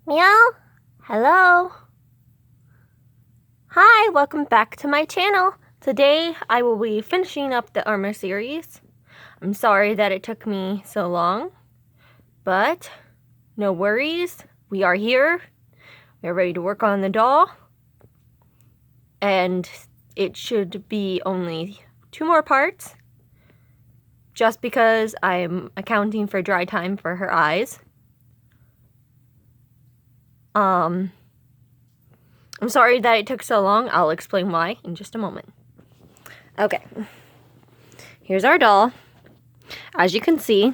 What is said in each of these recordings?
Meow? Hello? Hi, welcome back to my channel. Today I will be finishing up the Erma series. I'm sorry that it took me so long, but no worries. We are here. We are ready to work on the doll. And it should be only 2 more parts, just because I'm accounting for dry time for her eyes. I'm sorry that it took so long. I'll explain why in just a moment. Okay, here's our doll. As you can see,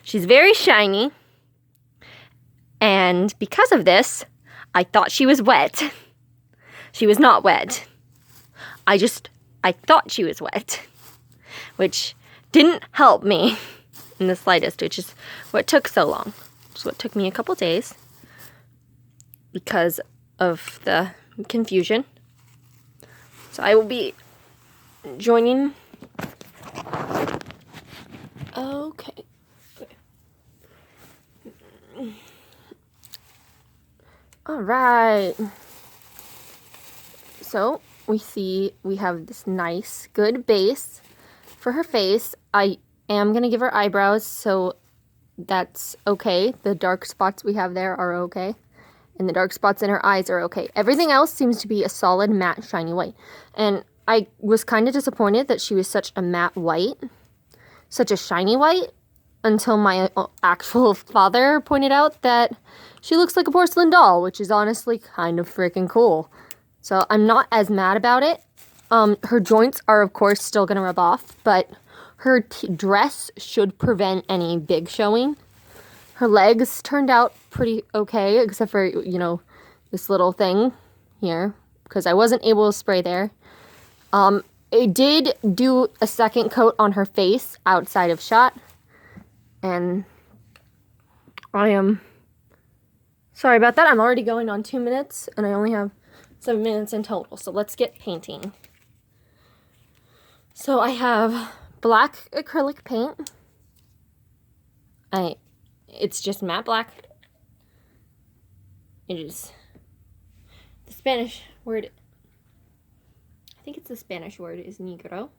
she's very shiny. And because of this, I thought she was wet. She was not wet. I thought she was wet, which didn't help me in the slightest, which is what took so long. So it took me a couple days because of the confusion. So I will be joining. Okay. All right. So we have this nice, good base for her face. I am going to give her eyebrows, so that's okay. The dark spots we have there are okay. And the dark spots in her eyes are okay. Everything else seems to be a solid, matte, shiny white. And I was kind of disappointed that she was such a matte white, such a shiny white, until my actual father pointed out that she looks like a porcelain doll, which is honestly kind of freaking cool. So I'm not as mad about it. Her joints are, of course, still going to rub off, but her dress should prevent any big showing. Her legs turned out pretty okay, except for, you know, this little thing here, because I wasn't able to spray there. I did do a second coat on her face outside of shot, and I am sorry about that. I'm already going on 2 minutes, and I only have 7 minutes in total, so let's get painting. So I have black acrylic paint. It's just matte black. It is the Spanish word. I think it's the Spanish word is negro.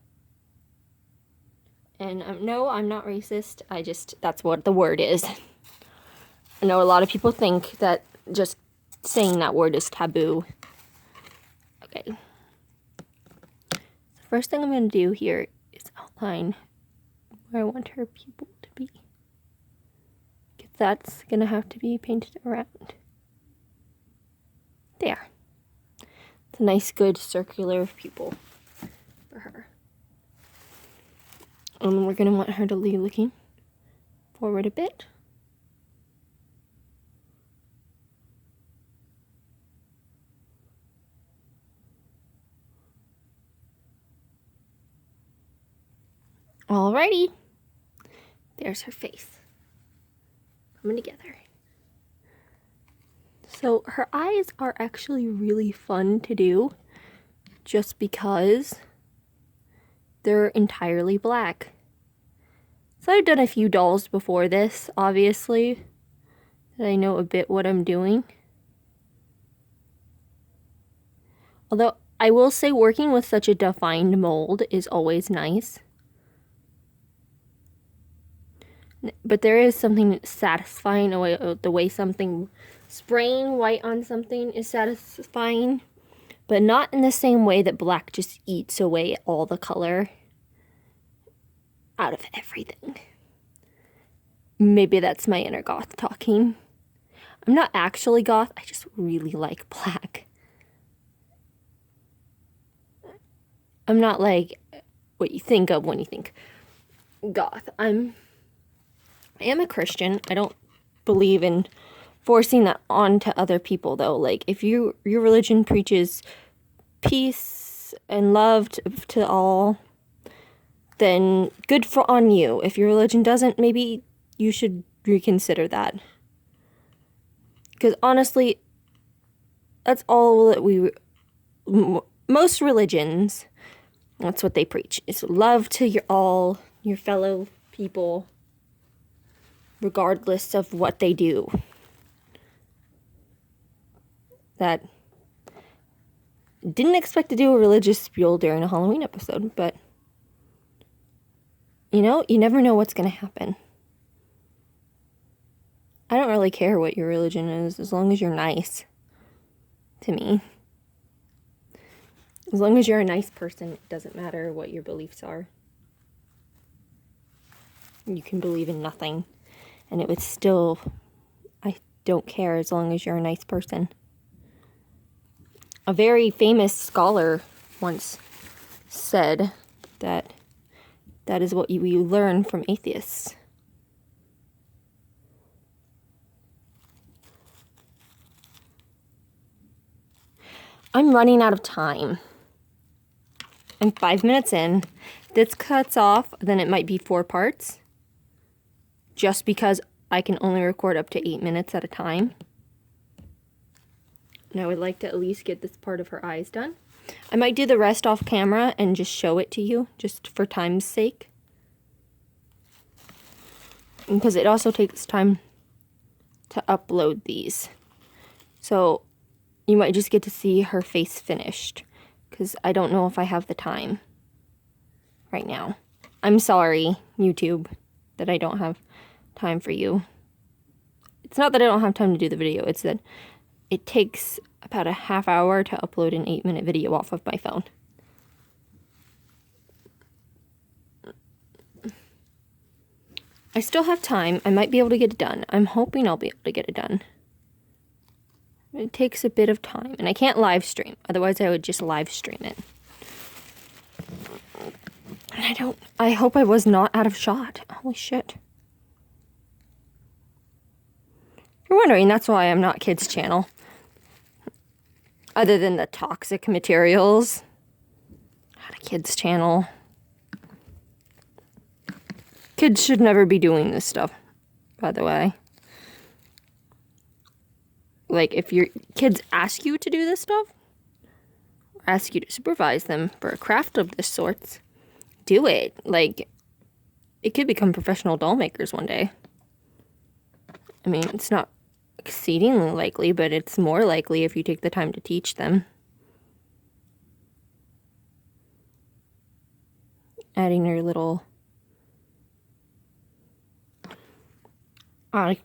And no, I'm not racist. That's what the word is. I know a lot of people think that just saying that word is taboo. Okay. The first thing I'm going to do here is outline where I want her pupil to be. Because that's going to have to be painted around. There. It's a nice, good circular pupil for her. And we're going to want her to be looking forward a bit. Alrighty. There's her face. Coming together. So her eyes are actually really fun to do just because they're entirely black. So I've done a few dolls before this, obviously, that I know a bit what I'm doing. Although I will say working with such a defined mold is always nice. But there is something satisfying the way something spraying white on something is satisfying, but not in the same way that black just eats away all the color out of everything. Maybe that's my inner goth talking. I'm not actually goth, I just really like black. I'm not like what you think of when you think goth. I am a Christian. I don't believe in forcing that onto other people, though. Like, if your religion preaches peace and love to all, then good on you. If your religion doesn't, maybe you should reconsider that. Because honestly, that's all that most religions, that's what they preach. It's love to your fellow people, regardless of what they do. that didn't expect to do a religious spiel during a Halloween episode, but you know, you never know what's going to happen. I don't really care what your religion is, as long as you're nice to me. As long as you're a nice person, it doesn't matter what your beliefs are. You can believe in nothing, and it would still, I don't care as long as you're a nice person. A very famous scholar once said that that is what we learn from atheists. I'm running out of time. I'm 5 minutes in. If this cuts off, then it might be 4 parts. Just because I can only record up to 8 minutes at a time. And I would like to at least get this part of her eyes done. I might do the rest off camera and just show it to you, just for time's sake. Because it also takes time to upload these. So you might just get to see her face finished. Because I don't know if I have the time right now. I'm sorry, YouTube, that I don't have time for you. It's not that I don't have time to do the video, it's that it takes about a half hour to upload an 8-minute video off of my phone. I still have time. I might be able to get it done. I'm hoping I'll be able to get it done. It takes a bit of time, and I can't live stream. Otherwise, I would just live stream it. And I hope I was not out of shot. Holy shit. If you're wondering, that's why I'm not Kids Channel. Other than the toxic materials. Not a Kids Channel. Kids should never be doing this stuff, by the way. Like, if your kids ask you to do this stuff, or ask you to supervise them for a craft of this sort, do it. Like, it could become professional doll makers one day. I mean, it's not exceedingly likely, but it's more likely if you take the time to teach them. Adding your little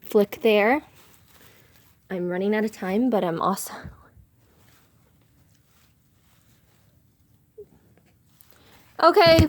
flick there. I'm running out of time, but I'm also... Okay.